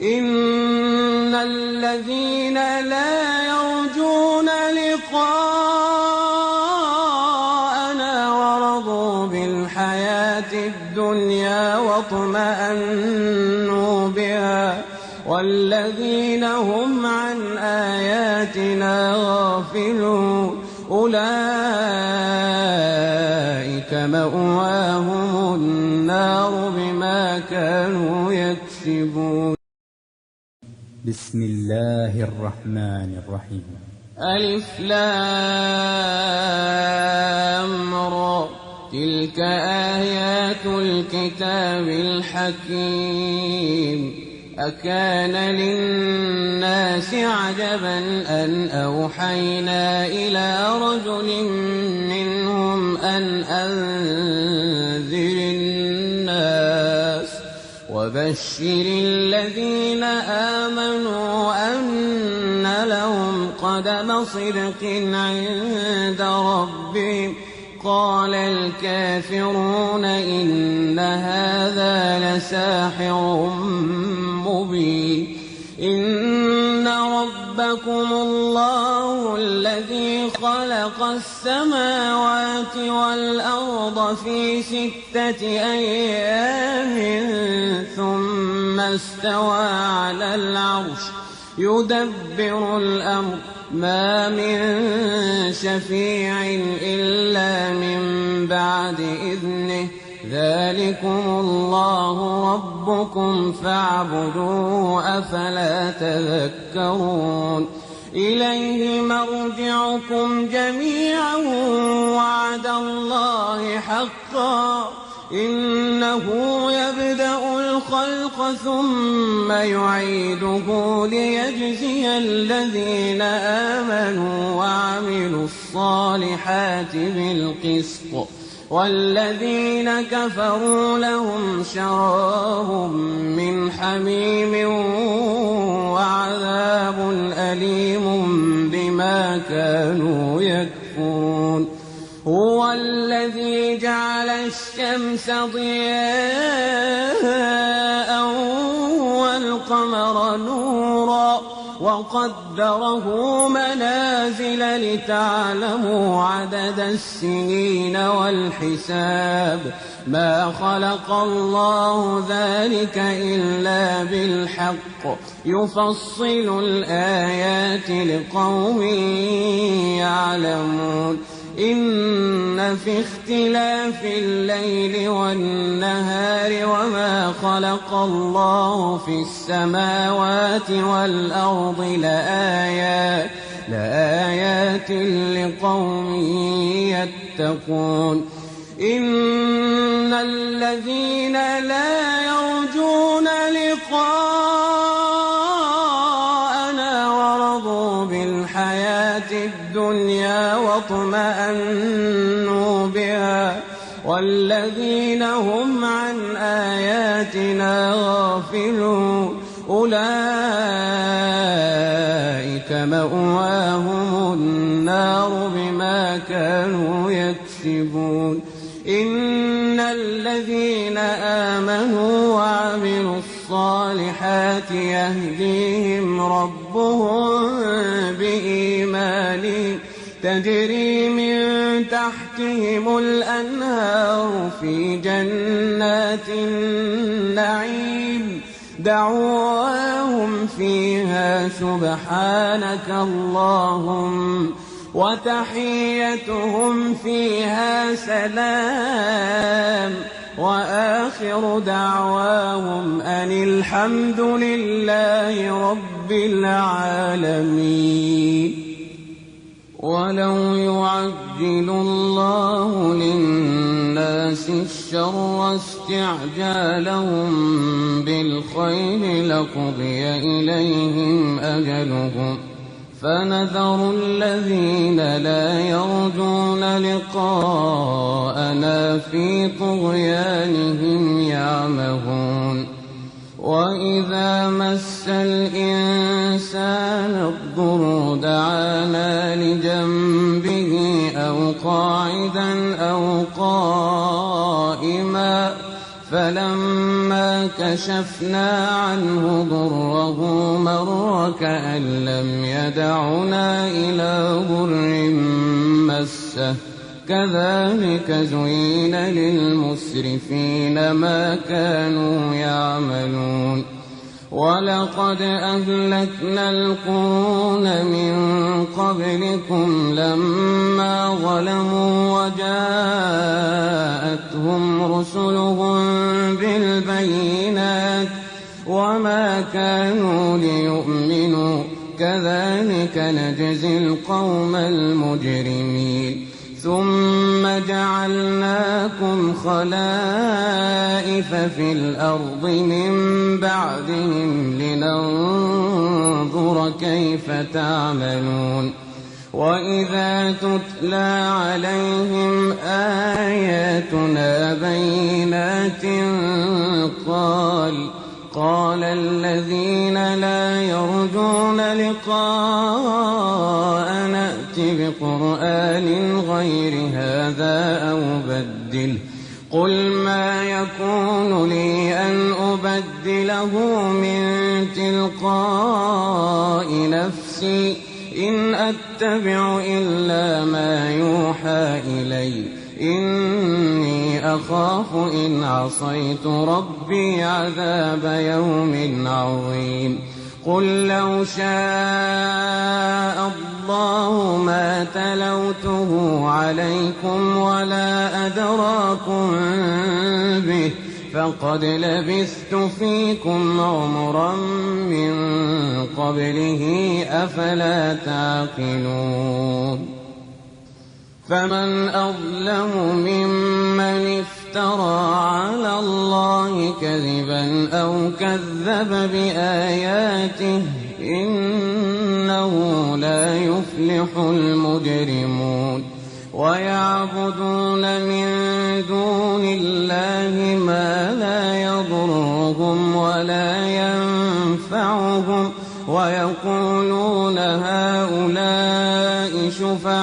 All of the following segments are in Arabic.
إن الذين لا يرجون لقاءنا ورضوا بالحياة الدنيا واطمأنوا بها والذين هم عن آياتنا غافلون أولئك مأواهم النار بما كانوا يكسبون. بسم الله الرحمن الرحيم. ألف لام را تلك آيات الكتاب الحكيم. أكان للناس عجبا أن أوحينا إلى رجل منهم أن أنذر الناس وبشر الذين آمنوا أن لهم قدم صدق عند ربهم. قال الكافرون إن هذا لساحر مبين. إن ربكم الله الذي خلق السماوات والأرض في 6 أيام ثم استوى على العرش يدبر الأمر ما من شفيع إلا من بعد إذنه ذلكم الله ربكم فاعبدوه أفلا تذكرون. إليه مرجعكم جميعا وعد الله حقا إنه يبدأ الخلق ثم يعيده ليجزي الذين آمنوا وعملوا الصالحات بالقسط والذين كفروا لهم شراب من حميم وعذاب أليم بما كانوا يكفرون. هو الذي جعل الشمس ضياء والقمر نورا وقدره منازل لتعلموا عدد السنين والحساب ما خلق الله ذلك إلا بالحق يفصل الآيات لقوم يعلمون. إن في اختلاف الليل والنهار وما خلق الله في السماوات والأرض لآيات لقوم يتقون. إن الذين لا يرجون لقاءنا ورضوا بالحياة الدنيا واطمأنوا بها والذين هم عن آياتنا غافلون أولئك مأواهم النار بما كانوا يكسبون. إن الذين آمنوا وعملوا الصالحات يهديهم ربهم بإيمانهم تجري من تحتهم الأنهار في جنات النعيم دعواهم فيها سبحانك اللهم وتحيتهم فيها سلام وآخر دعواهم أن الحمد لله رب العالمين. ولو يعجل الله للناس الشر استعجالهم بالخير لقضي إليهم أجلهم فنذر الذين لا يرجون لقاءنا في طغيانهم يعمهون. وإذا مس الإنسان الضر دعانا لجنبه أو قاعدا أو قائما فلما كشفنا عنه ضره مر كأن لم يدعنا إلى ضر مسه كذلك زين للمسرفين ما كانوا يعملون ولقد أهلكنا القرون من قبلكم لما ظلموا وجاءتهم رسلهم بالبينات وما كانوا ليؤمنوا كذلك نجزي القوم المجرمين ثم جعلناكم خلائف في الأرض من بعدهم لننظر كيف تعملون وإذا تتلى عليهم آياتنا بينات قال الذين لا يرجون لقاءنا ائت بقرآن غير هذا أو بدله قل ما يكون لي أن أبدله من تلقاء نفسي إن أتبع إلا ما يوحى إلي إني أخاف إن عصيت ربي عذاب يوم عظيم قل لو شاء الله ما تلوته عليكم ولا أدراكم به فقد لبثت فيكم عمرا من قبله أفلا تعقلون فمن أظلم ممن افترى على الله كذبا أو كذب بآياته إنه لا يفلح المجرمون ويعبدون من دون الله ما لا يضرهم ولا ينفعهم ويقولون هؤلاء شفعاؤنا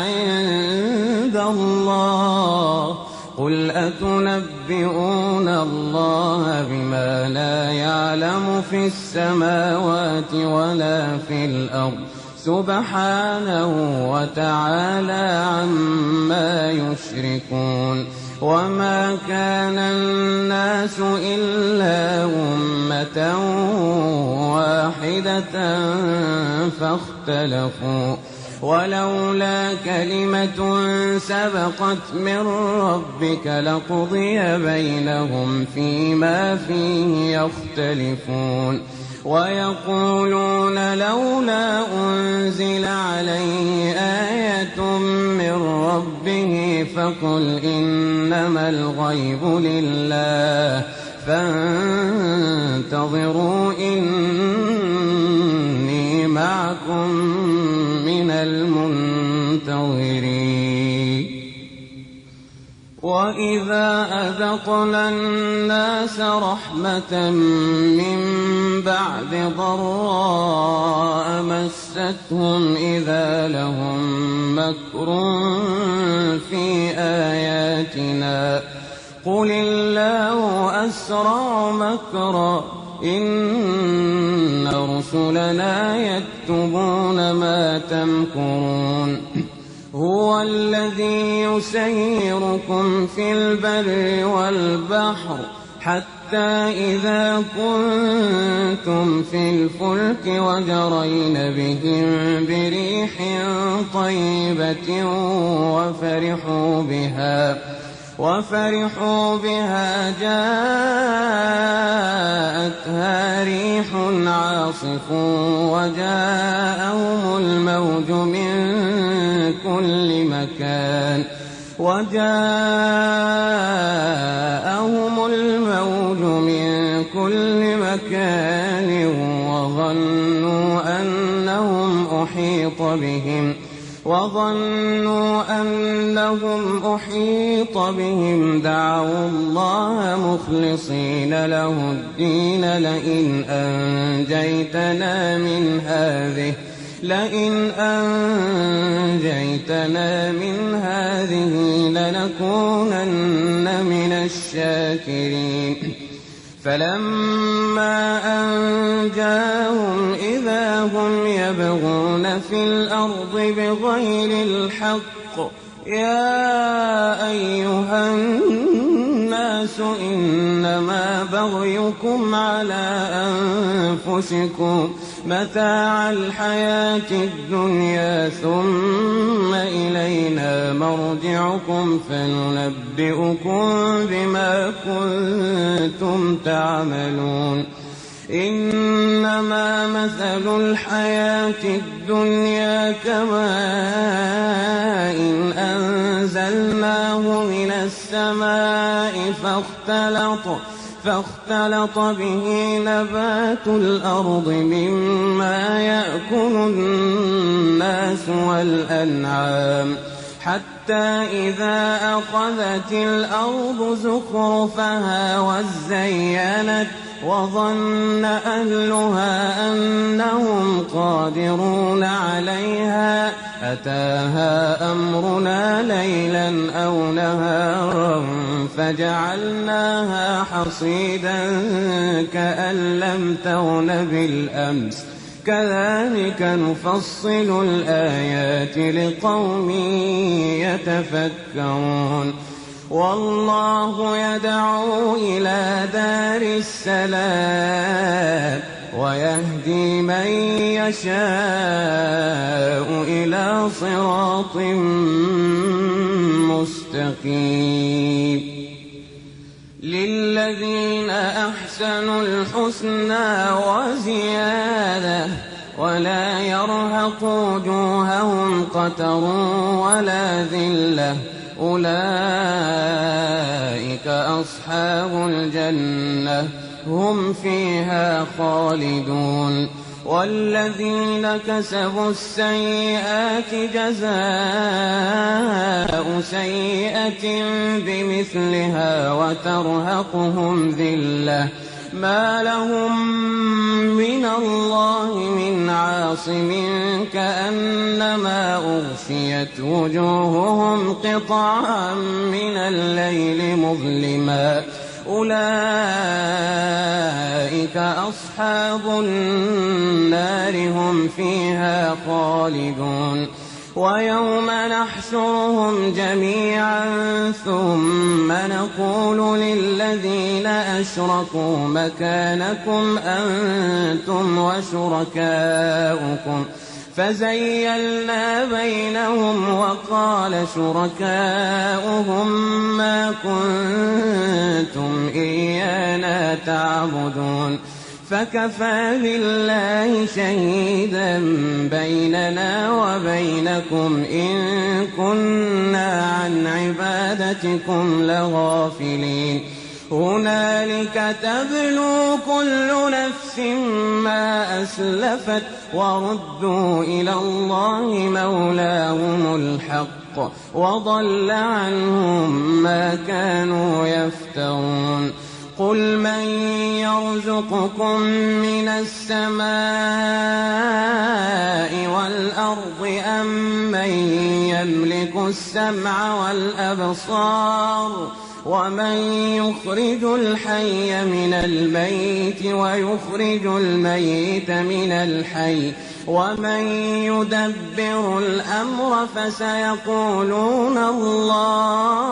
عند الله قل أتنبئون الله بما لا يعلم في السماوات ولا في الأرض سبحانه وتعالى عما يشركون وما كان الناس إلا أمة واحدة فاختلفوا ولولا كلمة سبقت من ربك لقضي بينهم فيما فيه يختلفون ويقولون لولا أنزل عليه آية من ربه فقل إنما الغيب لله فانتظروا إني معكم من المنتظرين وإذا أذقنا الناس رحمة من بعد ضراء مستهم إذا لهم مكر في آياتنا قل الله أسرع مكرا إن رسلنا يكتبون ما تمكرون هو الذي يسيركم في البر والبحر حتى إذا كنتم في الفلك وجرين بهم بريح طيبة وفرحوا بها جاءتها ريح عاصف وجاءهم الموج من كل مكان وظنوا أنهم أحيط بهم دعوا الله مخلصين له الدين لئن أنجيتنا من هذه لئن أنجيتنا من هذه لنكونن من الشاكرين فلما أنجاهم إذا هم يبغون في الأرض بغير الحق يا أيها الناس إنما بغيكم على أنفسكم متاع الحياة الدنيا ثم إلينا مرجعكم فننبئكم بما كنتم تعملون إنما مثل الحياة الدنيا كماء أنزلناه من السماء فاختلط به نبات الأرض مما يأكل الناس والأنعام حتى إذا أخذت الأرض زخرفها وزينت وظن أهلها أنهم قادرون عليها أتاها أمرنا ليلا أو نهارا فجعلناها حصيدا كأن لم تغن بالأمس كذلك نفصل الآيات لقوم يتفكرون والله يدعو إلى دار السلام ويهدي من يشاء إلى صراط مستقيم للذين أحسنوا الحسنى وزيادة ولا يرهق وجوههم قتر ولا ذلة أولئك أصحاب الجنة هم فيها خالدون والذين كسبوا السيئات جزاء سيئة بمثلها وترهقهم ذلة ما لهم من الله من عاصم كأنما أغشيت وجوههم قطعا من الليل مظلما أولئك أصحاب النار هم فيها خالدون ويوم نحشرهم جميعا ثم نقول للذين أشركوا مكانكم أنتم وشركاؤكم فزيلنا بينهم وقال شركاؤهم ما كنتم إيانا تعبدون فكفى بالله شهيدا بيننا وبينكم إن كنا عن عبادتكم لغافلين هنالك تبلو كل نفس ما أسلفت وردوا إلى الله مولاهم الحق وضل عنهم ما كانوا يفترون قل من يرزقكم من السماء والأرض أم من يملك السمع والأبصار ومن يخرج الحي من الميت ويخرج الميت من الحي ومن يدبر الأمر فسيقولون الله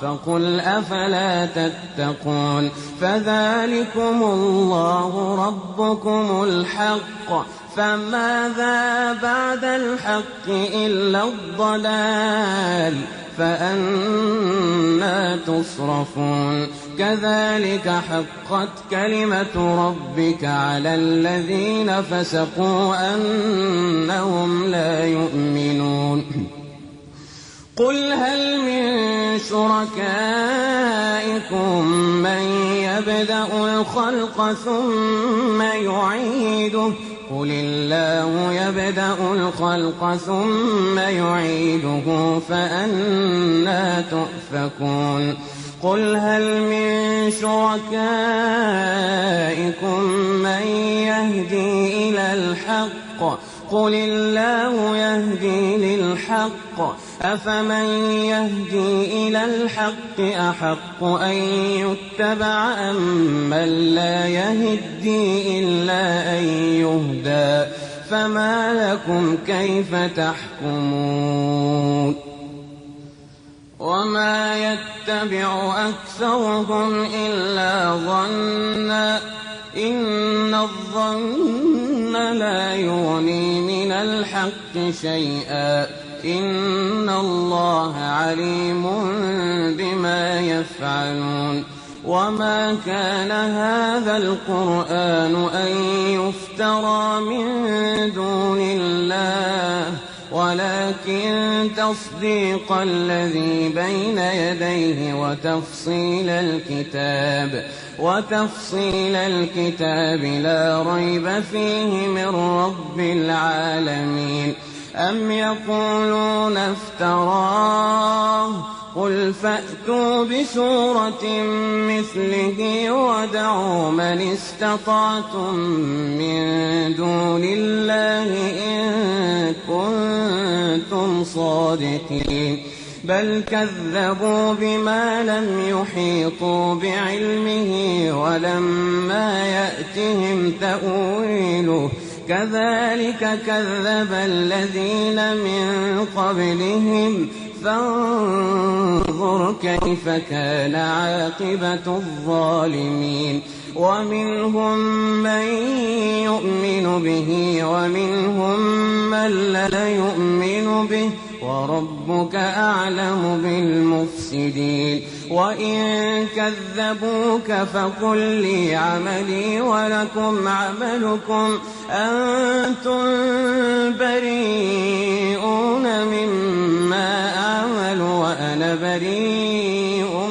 فقل أفلا تتقون فذلكم الله ربكم الحق فماذا بعد الحق إلا الضلال فأنى تصرفون كذلك حقت كلمة ربك على الذين فسقوا أنهم لا يؤمنون قل هل من شركائكم من يبدأ الخلق ثم يعيده قل الله يبدأ الخلق ثم يعيده فأنى تؤفكون قل هل من شركائكم من يهدي إلى الحق قل الله يهدي للحق أفمن يهدي إلى الحق أحق أن يتبع أمن لا يهدي إلا أن يهدى فما لكم كيف تحكمون وما يتبع أكثرهم إلا ظنا إن الظن لا يغني من الحق شيئا إن الله عليم بما يفعلون وما كان هذا القرآن أن يفترى من دون الله ولكن تصديق الذي بين يديه وتفصيل الكتاب لا ريب فيه من رب العالمين أم يقولون افتراه قل فأتوا بسورة مثله ودعوا من استطعتم من دون الله إن كنتم صادقين بل كذبوا بما لم يحيطوا بعلمه ولما يأتهم تأويله كذلك كذب الذين من قبلهم فانظر كيف كان عاقبة الظالمين ومنهم من يؤمن به ومنهم من لا يؤمن به وربك أعلم بالمفسدين وإن كذبوك فقل لي عملي ولكم عملكم أنتم بريئون مما أعمل وأنا بريء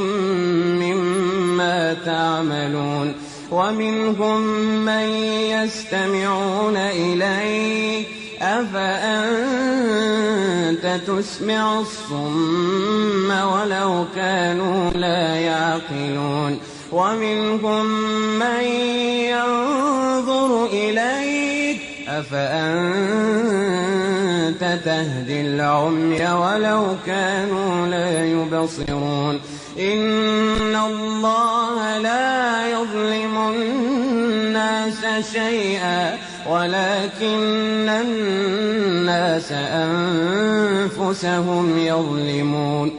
مما تعملون ومنهم من يستمعون إليك أفأنت تسمع الصم ولو كانوا لا يعقلون ومنهم من ينظر إليك أفأنت تهدي العمي ولو كانوا لا يبصرون إن الله لا يظلم الناس شيئا ولكن الناس أنفسهم يظلمون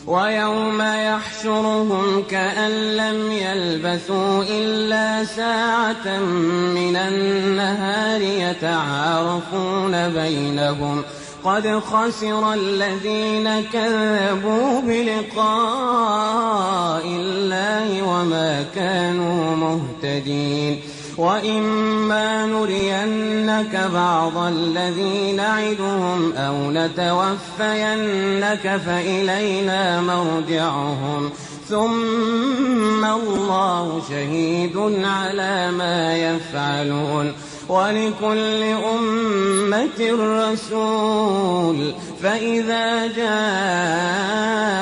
ويوم يحشرهم كأن لم يلبثوا إلا ساعة من النهار يتعارفون بينهم قد خسر الذين كذبوا بلقاء الله وما كانوا مهتدين وإما نرينك بعض الذي نعدهم أو نتوفينك فإلينا مرجعهم ثم الله شهيد على ما يفعلون ولكل أمة رسول فإذا جاء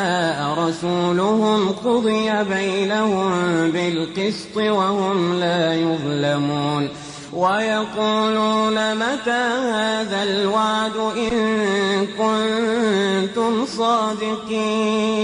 رسولهم قضي بينهم بالقسط وهم لا يظلمون ويقولون متى هذا الوعد إن كنتم صادقين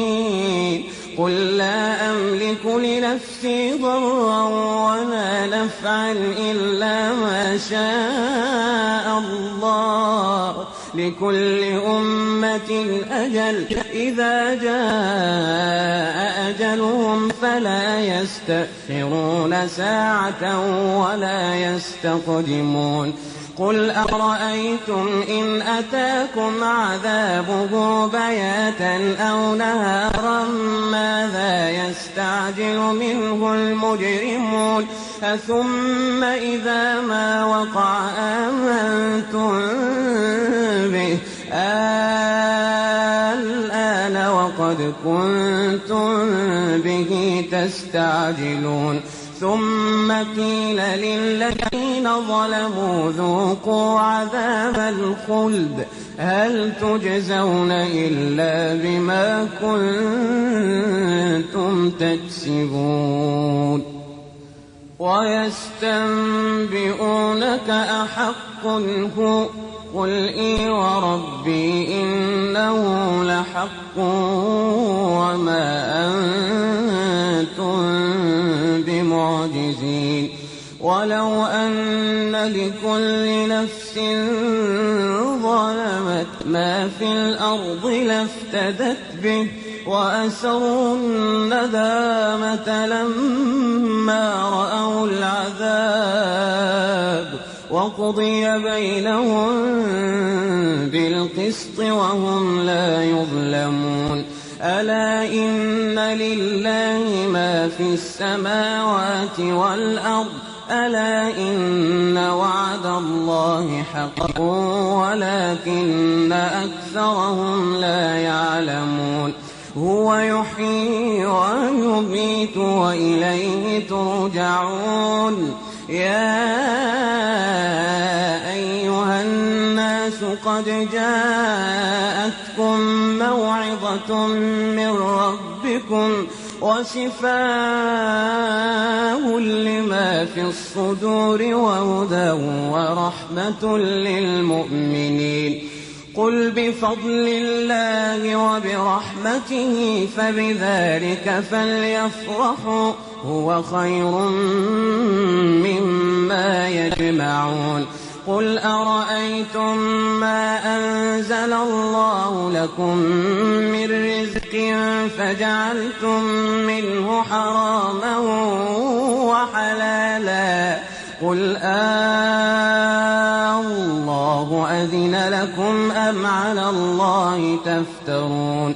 قل لا أملك لنفسي ضرا ولا نفعا إلا ما شاء الله لكل أمة أجل إذا جاء أجلهم فلا يستأخرون ساعة ولا يستقدمون قل أرأيتم إن أتاكم عذابه بياتا أو نهارا ماذا يستعجل منه المجرمون ثم إذا ما وقع آمنتم به الآن وقد كنتم به تستعجلون ثم قيل للذين ظلموا ذوقوا عذاب الخلد هل تجزون إلا بما كنتم تكسبون ويستنبئونك أحق هو قل إي وربي إنه لحق وما أنتم بمعجزين ولو أن لكل نفس ظلمت ما في الأرض لافتدت به وأسروا الندامة لما رأوا العذاب وقضي بينهم بالقسط وهم لا يظلمون ألا إن لله ما في السماوات والأرض ألا إن وعد الله حق ولكن أكثرهم لا يعلمون هو يحيي ويميت وإليه ترجعون يا أيها الناس قد جاءتكم موعظة من ربكم وشفاء لما في الصدور وهدى ورحمة للمؤمنين قل بفضل الله وبرحمته فبذلك فليفرحوا هو خير مما يجمعون قل أرأيتم ما أنزل الله لكم من رزق فجعلتم منه حراما وحلالا قل الله أذن لكم أم على الله تفترون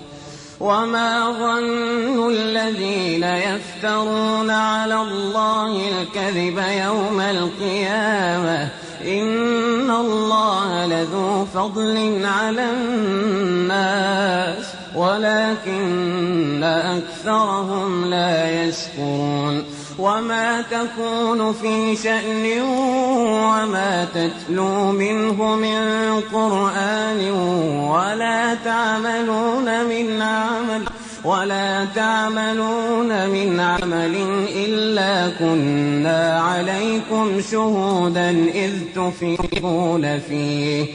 وما ظن الذين يفترون على الله الكذب يوم القيامة إن الله لذو فضل على الناس ولكن أكثرهم لا يشكرون وما تكون في شأن وما تتلو منه من قرآن ولا تعملون من عمل إلا كنا عليكم شهودا إذ تفيضون فيه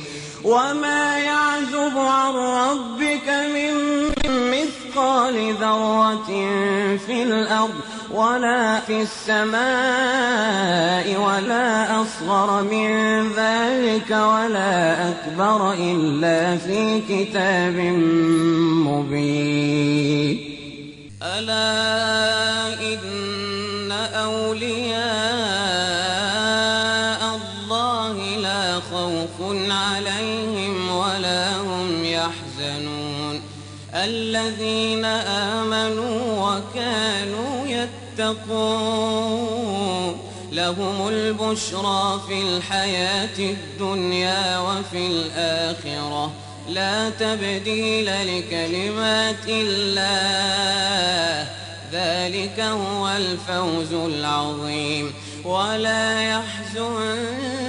وما يعزب عن ربك من مثقال ذرة في الأرض ولا في السماء ولا أصغر من ذلك ولا أكبر إلا في كتاب مبين ألا إن أولياء الله لا خوف عليهم ولا هم يحزنون الذين آمنوا وكانوا يتقون لهم البشرى في الحياة الدنيا وفي الآخرة لا تبديل لكلمات الله ذلك هو الفوز العظيم ولا يحزنك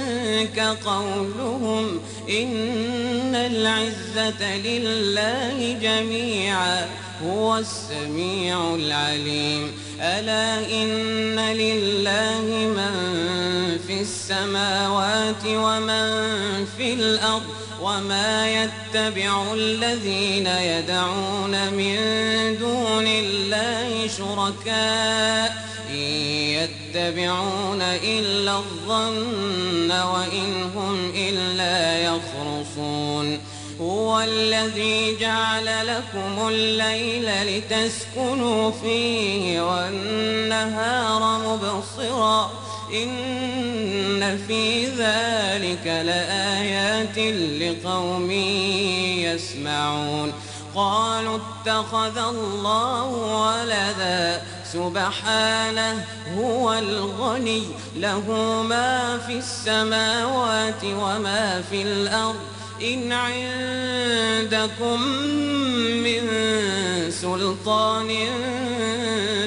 قولهم إن العزة لله جميعا هو السميع العليم ألا إن لله من في السماوات ومن في الأرض وما يتبع الذين يدعون من دون الله شركاء إن يتبعون إلا الظن وإن هم إلا يخرصون هو الذي جعل لكم الليل لتسكنوا فيه والنهار مبصرا إن في ذلك لآيات لقوم يسمعون قالوا اتخذ الله ولدا سبحانه هو الغني له ما في السماوات وما في الأرض إن عندكم من سلطان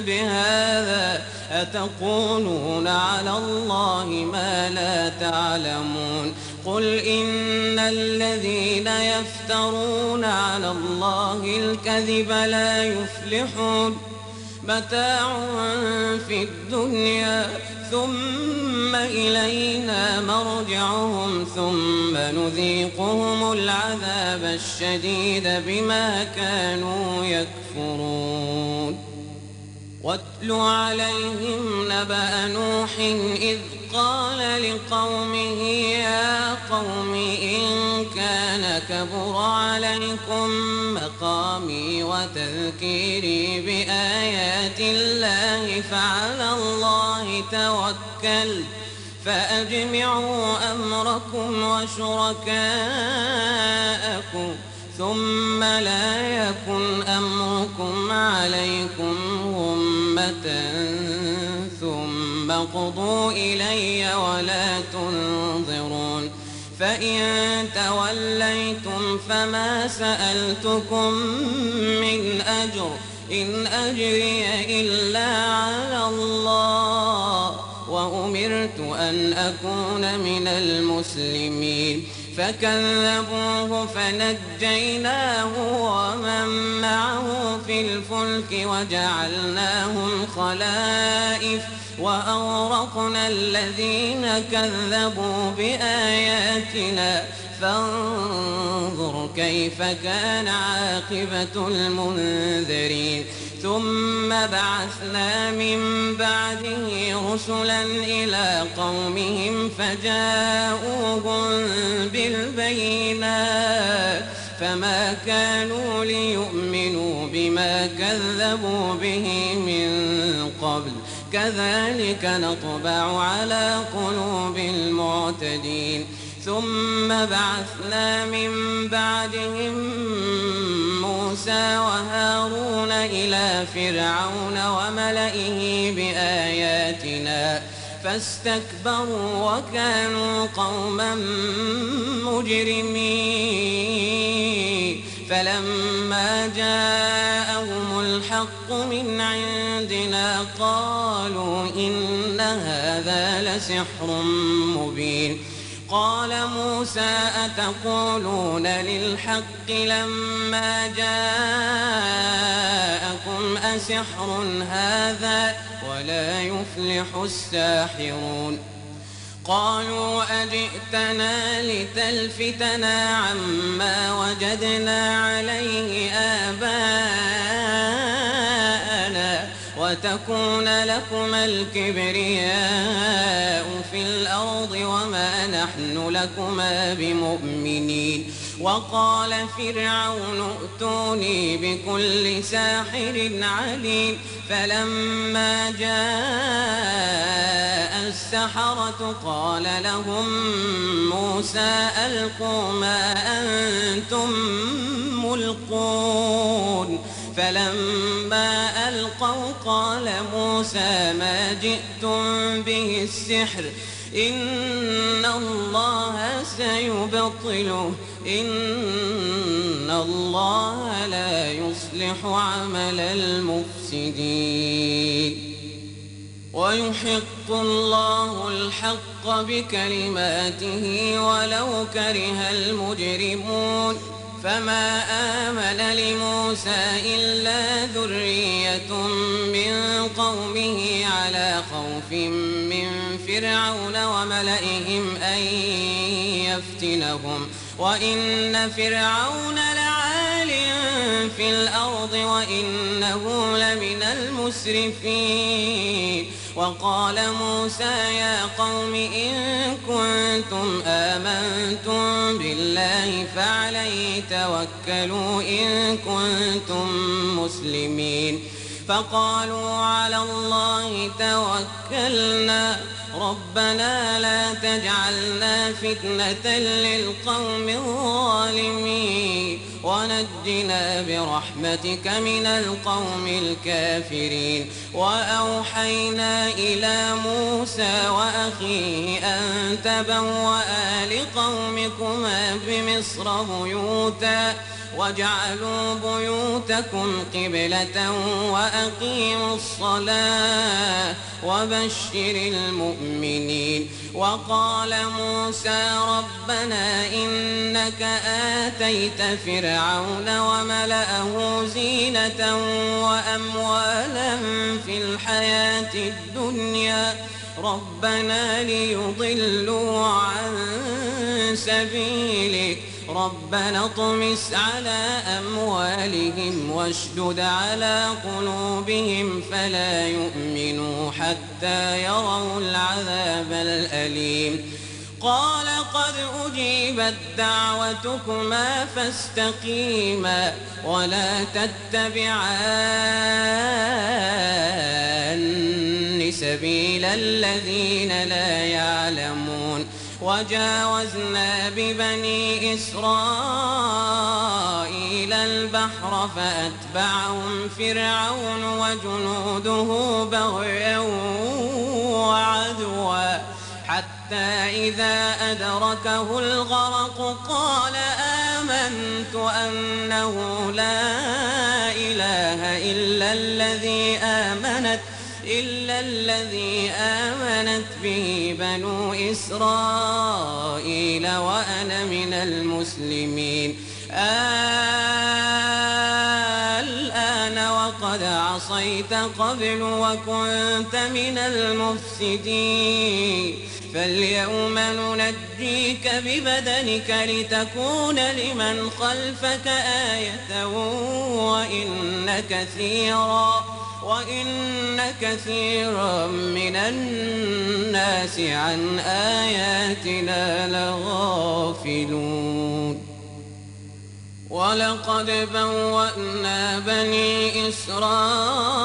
بهذا أتقولون على الله ما لا تعلمون قل إن الذين يفترون على الله الكذب لا يفلحون متاع في الدنيا ثم إلينا مرجعهم ثم نذيقهم العذاب الشديد بما كانوا يكفرون. واتل عليهم نبأ نوح إذ قال لقومه يا قوم إن كان كبر عليكم مقامي وتذكيري بآيات الله فعلى الله توكلت فأجمعوا أمركم وشركاءكم ثم لا يكن أمركم عليكم غمة ثم اقضوا إلي ولا تنظرون. فإن توليتم فما سألتكم من أجر إن أجري إلا على الله وأمرت أن أكون من المسلمين. فكذبوه فنجيناه ومن معه في الفلك وجعلناهم خلائف وأغرقنا الذين كذبوا بآياتنا فانظر كيف كان عاقبة المنذرين. ثم بعثنا من بعده رسلا إلى قومهم فجاءوهم بالبينات فما كانوا ليؤمنوا بما كذبوا به من قبل كذلك نطبع على قلوب المعتدين. ثم بعثنا من بعدهم موسى وهارون إلى فرعون وملئه بآياتنا فاستكبروا وكانوا قوما مجرمين. فلما جاءهم الحق من عندنا قالوا إن هذا لسحر مبين. قال موسى أتقولون للحق لما جاءكم أسحر هذا ولا يفلح الساحرون. قالوا أجئتنا لتلفتنا عما وجدنا عليه آباءنا وتكون لكما الكبرياء في الأرض وما نحن لكما بمؤمنين. وقال فرعون ائتوني بكل ساحر عليم. فلما جاء السحرة قال لهم موسى ألقوا ما أنتم ملقون. فلما ألقوا قال موسى ما جئتم به السحر إن الله سيبطله إن الله لا يصلح عمل المفسدين. ويحق الله الحق بكلماته ولو كره المجرمون. فما آمن لموسى إلا ذرية من قومه على خوف من فرعون وملئهم أن يفتنهم وإن فرعون لعال في الأرض وإنه لمن المسرفين. وقال موسى يا قوم إن كنتم آمنتم بالله فعليه توكلوا إن كنتم مسلمين. فقالوا على الله توكلنا ربنا لا تجعلنا فتنة للقوم الظالمين ونجنا برحمتك من القوم الكافرين. وأوحينا إلى موسى وأخيه أن تبوأ لقومكما بمصر واجعلوا بيوتكم قبلة وأقيموا الصلاة وبشر المؤمنين. وقال موسى ربنا إنك آتيت فرعون وملأه زينة وأموالا في الحياة الدنيا ربنا ليضلوا عن سبيلك ربنا اطمس على أموالهم واشدد على قلوبهم فلا يؤمنوا حتى يروا العذاب الأليم. قال قد أجيبت دعوتكما فاستقيما ولا تتبعان سبيل الذين لا يعلمون. وجاوزنا ببني إسرائيل البحر فأتبعهم فرعون وجنوده بغيا وعدوا حتى إذا أدركه الغرق قال آمنت أنه لا إله إلا الذي آمنت به بنو إسرائيل وأنا من المسلمين. الآن وقد عصيت قبل وكنت من المفسدين فاليوم ننجيك ببدنك لتكون لمن خلفك آية وإن كثيرا من الناس عن آياتنا لغافلون. ولقد بوأنا بني إسرائيل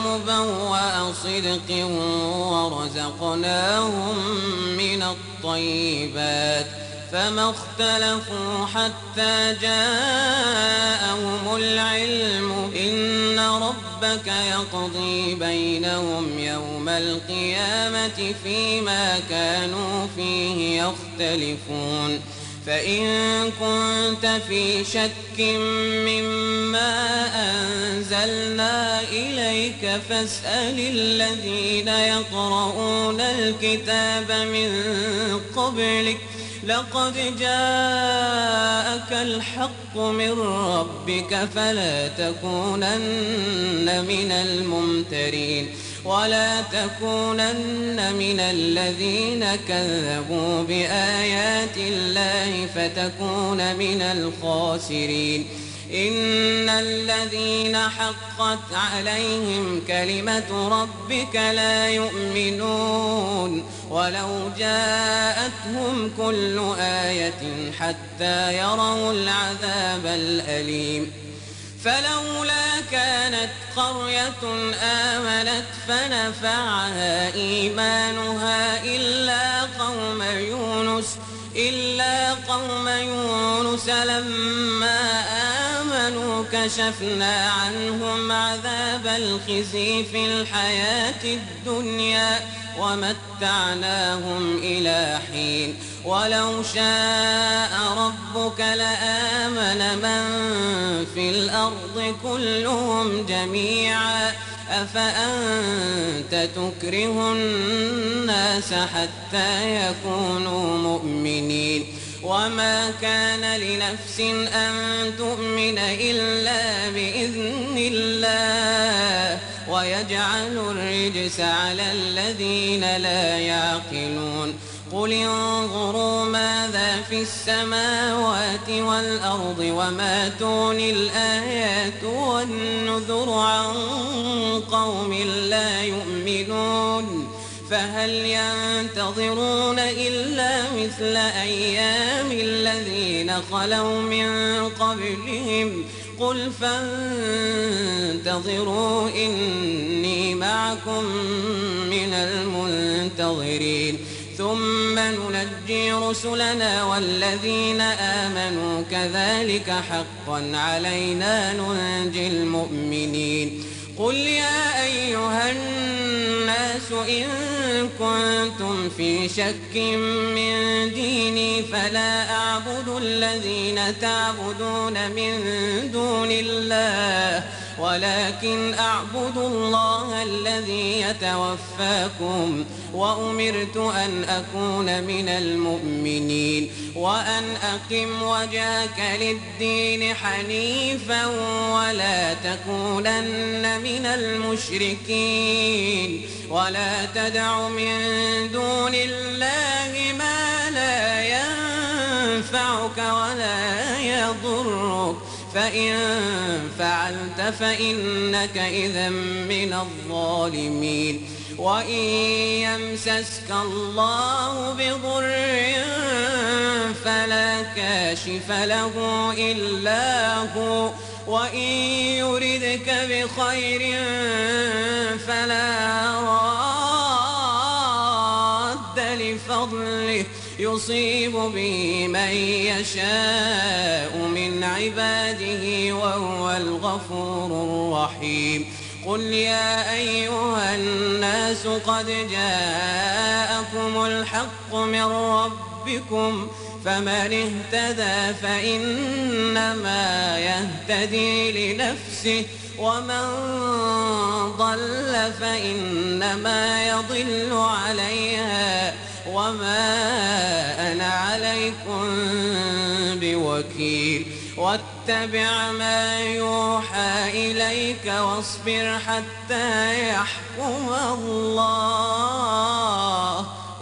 مبوأ صدق ورزقناهم من الطيبات فما اختلفوا حتى جاءهم العلم إن ربك يقضي بينهم يوم القيامة فيما كانوا فيه يختلفون. فإن كنت في شك مما أنزلنا إليك فاسأل الذين يقرؤون الكتاب من قبلك لقد جاءك الحق من ربك فلا تكونن من الممترين ولا تكونن من الذين كذبوا بآيات الله فتكون من الخاسرين. إن الذين حقت عليهم كلمة ربك لا يؤمنون ولو جاءتهم كل آية حتى يروا العذاب الأليم. فلولا كانت قرية آمنت فنفعها إيمانها إلا قوم يونس لما آمنوا كشفنا عنهم عذاب الخزي في الحياة الدنيا ومتعناهم إلى حين. ولو شاء ربك لآمن من في الأرض كلهم جميعا أفأنت تكره الناس حتى يكونوا مؤمنين. وما كان لنفس أن تؤمن إلا بإذن الله ويجعل الرجس على الذين لا يعقلون. قل انظروا ماذا في السماوات والأرض وما تغني الآيات والنذر عن قوم لا يؤمنون فهل ينتظرون إلا مثل أيام الذين خلوا من قبلهم قل فانتظروا إني معكم من المنتظرين. ثم ننجي رسلنا والذين آمنوا كذلك حقا علينا ننجي المؤمنين. قل يا أيها الناس إن كنتم في شك من ديني فلا أعبد الذين تعبدون من دون الله ولكن أعبد الله الذي يتوفاكم وأمرت أن أكون من المؤمنين وأن أقم وجهك للدين حنيفا ولا تكونن من المشركين ولا تدع من دون الله ما لا ينفعك ولا يضرك فإن فعلت فإنك إذا من الظالمين وإن يمسسك الله بضر فلا كاشف له إلا هو وإن يردك بخير فلا راد لفضله يصيب به من يشاء من عباده وهو الغفور الرحيم قل يا أيها الناس قد جاءكم الحق من ربكم فمن اهتدى فإنما يهتدي لنفسه ومن ضل فإنما يضل عليها وما أنا عليكم بوكيل واتبع ما يوحى إليك واصبر حتى يحكم الله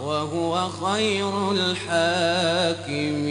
وهو خير الحاكمين.